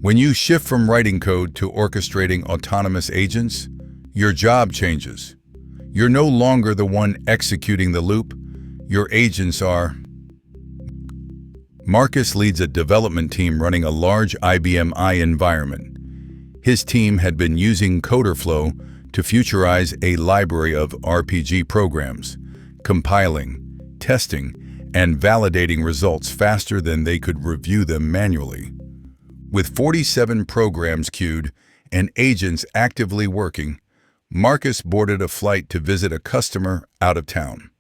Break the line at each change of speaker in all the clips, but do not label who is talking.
When you shift from writing code to orchestrating autonomous agents, your job changes. You're no longer the one executing the loop, your agents are. Marcus leads a development team running a large IBM I environment. His team had been using CoderFlow to futurize a library of RPG programs, compiling, testing, and validating results faster than they could review them manually. With 47 programs queued and agents actively working, Marcus boarded a flight to visit a customer out of town.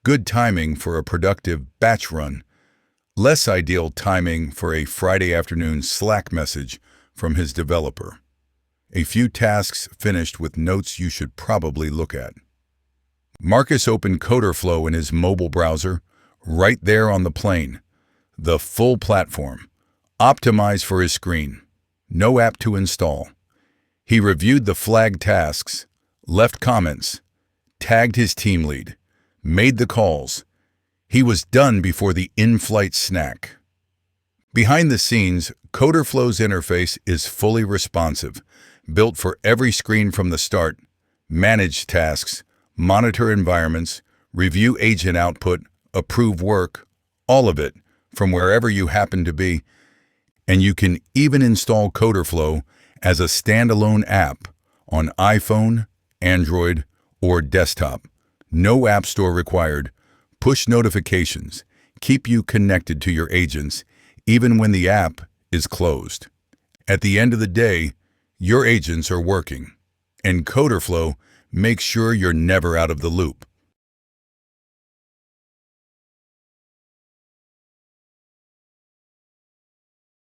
Good timing for a productive batch run, less ideal timing for a Friday afternoon Slack message from his developer. A few tasks finished with notes you should probably look at. Marcus opened CoderFlow in his mobile browser, right there on the plane. The full platform, optimized for his screen. No app to install. He reviewed the flagged tasks, left comments, tagged his team lead, made the calls. He was done before the in-flight snack. Behind the scenes, CoderFlow's interface is fully responsive, built for every screen from the start. Manage tasks, monitor environments, review agent output, approve work, all of it from wherever you happen to be. And you can even install CoderFlow as a standalone app on iPhone, Android, or desktop. No app store required. Push notifications. Keep you connected to your agents, even when the app is closed. At the end of the day, your agents are working, and CoderFlow makes sure you're never out of the loop.